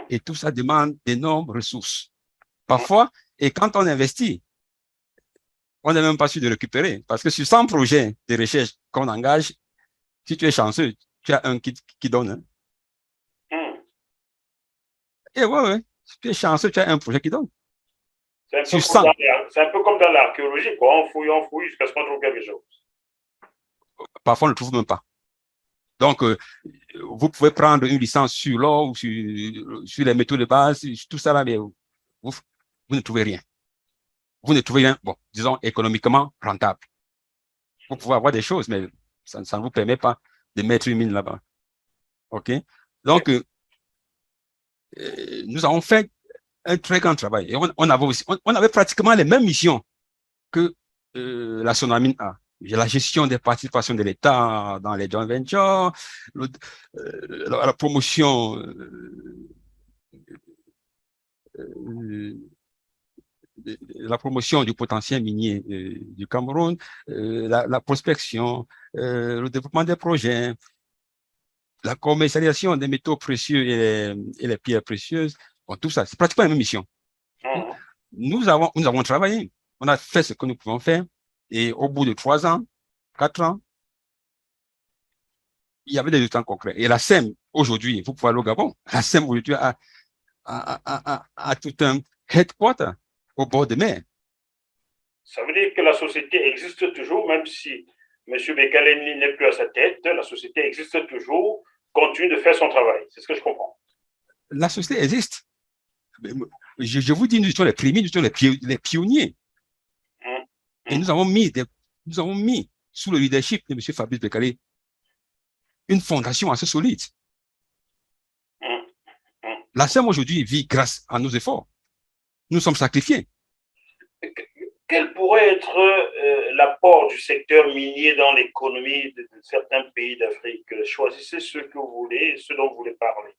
Et tout ça demande d'énormes ressources. Parfois, et quand on investit, on n'est même pas sûr de récupérer. Parce que sur 100 projets de recherche qu'on engage, si tu es chanceux, tu as un qui donne. Et ouais, si tu es chanceux, tu as un projet qui donne. C'est un peu comme dans l'archéologie, quoi. On fouille jusqu'à ce qu'on trouve quelque chose. Parfois, on ne le trouve même pas. Donc, vous pouvez prendre une licence sur l'or ou sur les métaux de base, tout ça là, mais vous ne trouvez rien. Vous ne trouvez rien, bon, disons, économiquement rentable. Vous pouvez avoir des choses, mais ça ne vous permet pas de mettre une mine là-bas. OK? Donc, nous avons fait un très grand travail. Et on avait pratiquement les mêmes missions que la Sonamine a. La gestion des participations de l'État dans les joint ventures, la promotion la promotion du potentiel minier du Cameroun, la prospection, le développement des projets, la commercialisation des métaux précieux et les pierres précieuses. Bon, tout ça, c'est pratiquement la même mission. Nous avons travaillé, on a fait ce que nous pouvons faire, et au bout de 3 ans, 4 ans, il y avait des résultats concrets. Et la SEM, aujourd'hui, vous pouvez aller au Gabon, la SEM aujourd'hui a tout un headquarter au bord de mer. Ça veut dire que la société existe toujours, même si M. Bekele n'est plus à sa tête, la société existe toujours, continue de faire son travail. C'est ce que je comprends. La société existe. Je vous dis, nous étions les premiers, nous étions les pionniers. Et nous avons mis sous le leadership de M. Fabrice Bekele une fondation assez solide. La SEM aujourd'hui vit grâce à nos efforts. Nous sommes sacrifiés. Quel pourrait être l'apport du secteur minier dans l'économie de certains pays d'Afrique? Choisissez ceux que vous voulez, ceux dont vous voulez parler.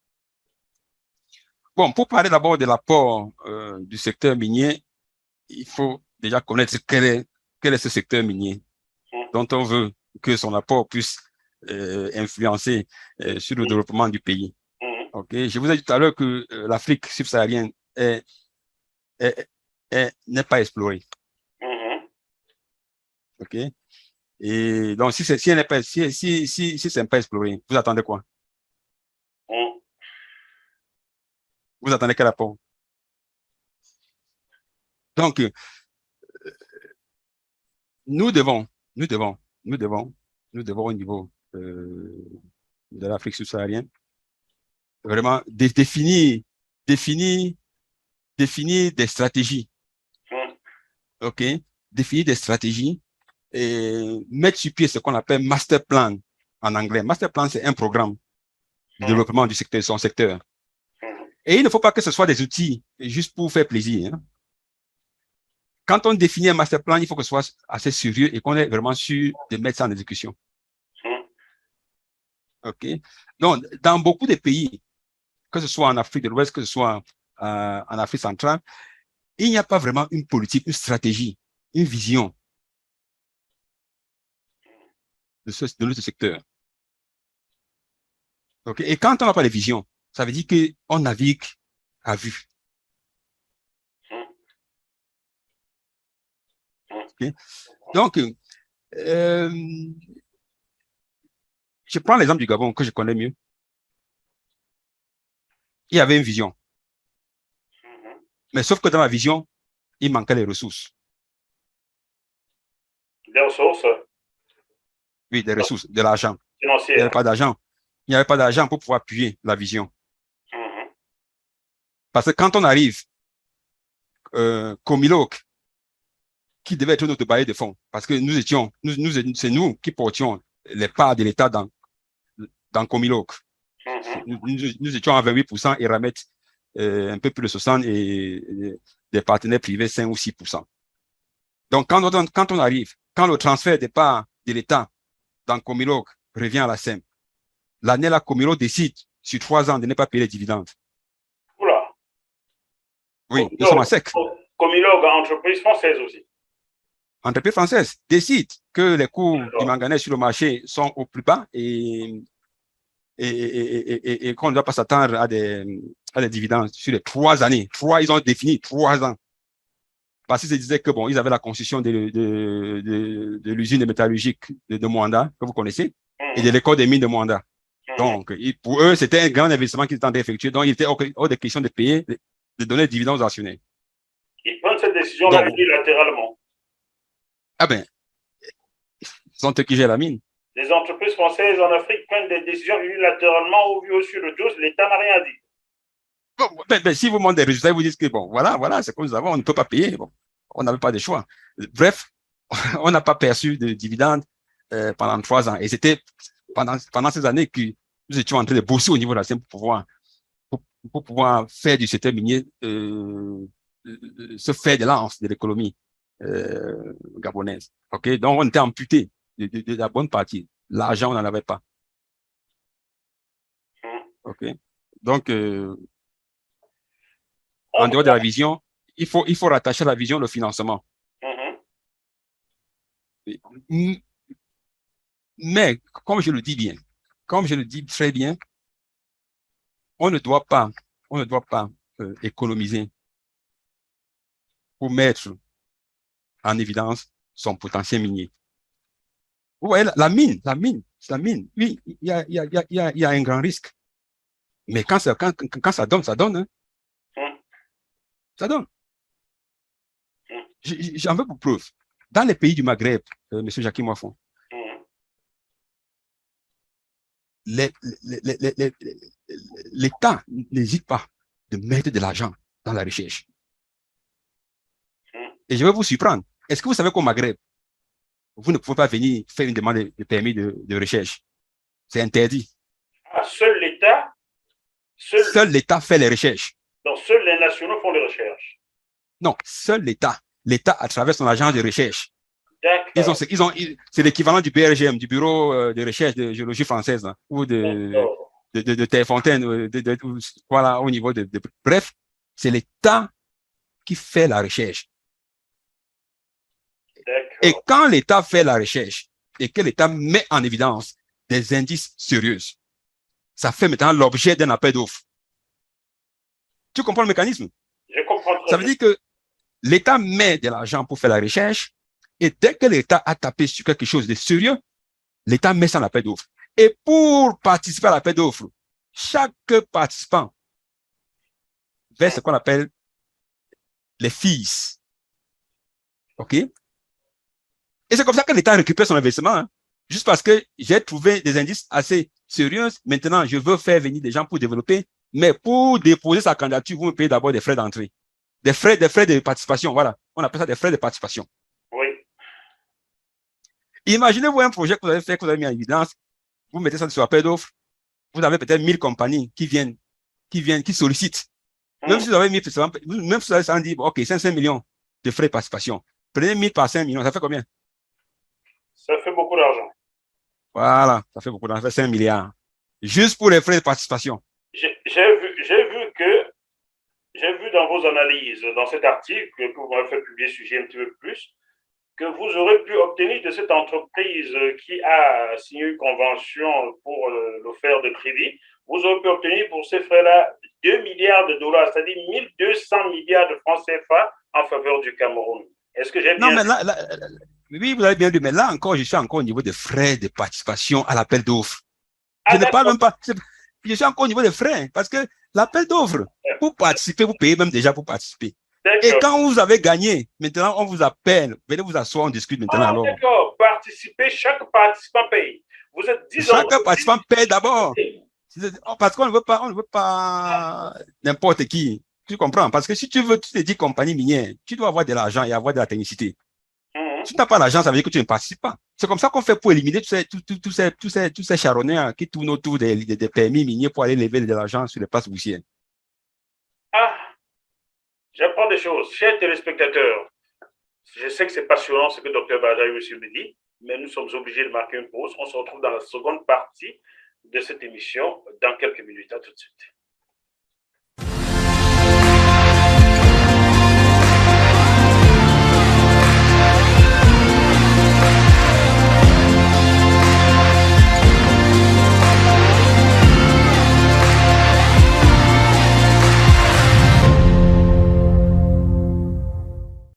Bon, pour parler d'abord de l'apport du secteur minier, il faut déjà connaître quel est ce secteur minier dont on veut que son apport puisse influencer sur le développement du pays. Okay. Je vous ai dit tout à l'heure que l'Afrique subsaharienne n'est pas explorée. OK. Et donc, si elle n'est pas, si n'est pas exploré, vous attendez quoi? Vous attendez quel rapport? Donc, nous devons au niveau de l'Afrique subsaharienne vraiment définir des stratégies. OK? Définir des stratégies et mettre sur pied ce qu'on appelle master plan en anglais. Master plan, c'est un programme de développement du secteur, son secteur. Et il ne faut pas que ce soit des outils juste pour faire plaisir. Hein. Quand on définit un master plan, il faut que ce soit assez sérieux et qu'on est vraiment sûr de mettre ça en exécution. OK? Donc, dans beaucoup de pays, que ce soit en Afrique de l'Ouest, que ce soit en Afrique centrale, il n'y a pas vraiment une politique, une stratégie, une vision de notre secteur. Okay? Et quand on n'a pas de vision, ça veut dire qu'on navigue à vue. Okay? Donc, je prends l'exemple du Gabon que je connais mieux. Il y avait une vision. Mais sauf que dans la vision, il manquait les ressources. Des ressources? Oui, des ressources, de l'argent. Financière. Il n'y avait pas d'argent. Il n'y avait pas d'argent pour pouvoir appuyer la vision. Parce que quand on arrive, Comiloc, qui devait être notre bailleur de fonds, parce que c'est nous qui portions les parts de l'État dans Comiloc. Nous étions à 28% et Ramet un peu plus de 60% et des partenaires privés 5 ou 6%. Donc, quand on arrive, quand le transfert des parts de l'État dans Comiloc revient à la SEM, l'année, la Comiloc décide sur 3 ans de ne pas payer les dividendes. Oula. Oui, nous sommes à sec. Comiloc, entreprise française aussi. Entreprise française décide que les cours du manganèse sur le marché sont au plus bas et qu'on ne doit pas s'attendre à des dividendes sur les 3 années. Ils ont défini 3 ans. Parce qu'ils se disaient que bon, ils avaient la construction de l'usine métallurgique de Moanda, que vous connaissez, et de l'école des mines de Moanda. Donc, pour eux, c'était un grand investissement qu'ils étaient effectuer. Donc, il était hors de question de payer, de donner des dividendes aux actionnaires. Ils prennent cette décision-là unilatéralement. Ah ben, sont eux qui gèrent la mine. Les entreprises françaises en Afrique prennent des décisions unilatéralement au vu au su de tous. L'État n'a rien dit. Bon, si vous montrez des résultats, ils vous disent que bon, voilà, c'est comme nous avons, on ne peut pas payer. Bon, on n'avait pas de choix. Bref, on n'a pas perçu de dividendes pendant 3 ans. Et c'était pendant ces années que nous étions en train de bosser au niveau de la SEM pour pouvoir faire du secteur minier ce fer de lance de l'économie gabonaise. Ok, donc on était amputé de la bonne partie. L'argent, on n'en avait pas. Ok, donc en dehors de la vision, il faut rattacher à la vision le financement. Mais, comme je le dis très bien, on ne doit pas économiser pour mettre en évidence son potentiel minier. Vous voyez, la mine, oui, il y a un grand risque. Mais quand ça donne, ça donne. Hein. Ça donne. J'en veux pour preuve. Dans les pays du Maghreb, M. Jackie Moifon, l'État n'hésite pas de mettre de l'argent dans la recherche. Et je vais vous surprendre. Est-ce que vous savez qu'au Maghreb, vous ne pouvez pas venir faire une demande de permis de recherche? C'est interdit. Ah, seul l'État Seul l'État fait les recherches. Donc, seuls les nationaux font les recherches. Non, seul l'État. L'État, à travers son agence de recherche. D'accord. C'est l'équivalent du BRGM, du Bureau de recherche de géologie française, hein, ou de Terrefontaine, voilà, au niveau de. Bref, c'est l'État qui fait la recherche. Et quand l'État fait la recherche et que l'État met en évidence des indices sérieux, ça fait maintenant l'objet d'un appel d'offres. Tu comprends le mécanisme? Je comprends. Ça veut dire que l'État met de l'argent pour faire la recherche et dès que l'État a tapé sur quelque chose de sérieux, l'État met ça en appel d'offres. Et pour participer à l'appel d'offres, chaque participant verse ce qu'on appelle les fees. OK? Et c'est comme ça que l'État récupère son investissement. Hein. Juste parce que j'ai trouvé des indices assez sérieux. Maintenant, je veux faire venir des gens pour développer. Mais pour déposer sa candidature, vous me payez d'abord des frais d'entrée. Des frais de participation. Voilà. On appelle ça des frais de participation. Oui. Imaginez-vous un projet que vous avez fait, que vous avez mis en évidence. Vous mettez ça sur appel d'offres. Vous avez peut-être 1000 compagnies qui sollicitent. Même si vous avez 1000, même si vous avez 110, OK, 500 millions de frais de participation. Prenez 1000 par 5 millions, ça fait combien? Ça fait beaucoup d'argent. Voilà, ça fait beaucoup d'argent, ça fait 5 milliards. Juste pour les frais de participation. J'ai vu dans vos analyses, dans cet article que vous m'avez fait publier sujet un petit peu plus, que vous aurez pu obtenir de cette entreprise qui a signé une convention pour l'offert de crédit, vous aurez pu obtenir pour ces frais-là 2 milliards de dollars, c'est-à-dire 1200 milliards de francs CFA en faveur du Cameroun. Est-ce que j'ai bien... Non, mais là, oui, vous avez bien dit, mais là encore, je suis encore au niveau des frais de participation à l'appel d'offres. Je ne parle même pas, je suis encore au niveau des frais, parce que l'appel d'offres, pour participer, vous payez même déjà pour participer. Et quand vous avez gagné, maintenant, on vous appelle, venez vous asseoir, on discute maintenant. Alors. D'accord, participer, chaque participant paye. Vous êtes 10 ans. Chaque participant paye d'abord. Parce qu'on ne veut pas n'importe qui. Tu comprends? Parce que si tu veux, tu te dis compagnie minière, tu dois avoir de l'argent et avoir de la technicité. Si tu n'as pas l'argent, ça veut dire que tu ne participes pas. C'est comme ça qu'on fait pour éliminer tous ces charronniers qui tournent autour des permis miniers pour aller lever de l'argent sur les places boursières. Ah, j'apprends des choses. Chers téléspectateurs, Je sais que c'est passionnant ce que Dr Badaï aussi me dit, mais nous sommes obligés de marquer une pause. On se retrouve dans la seconde partie de cette émission dans quelques minutes. À tout de suite.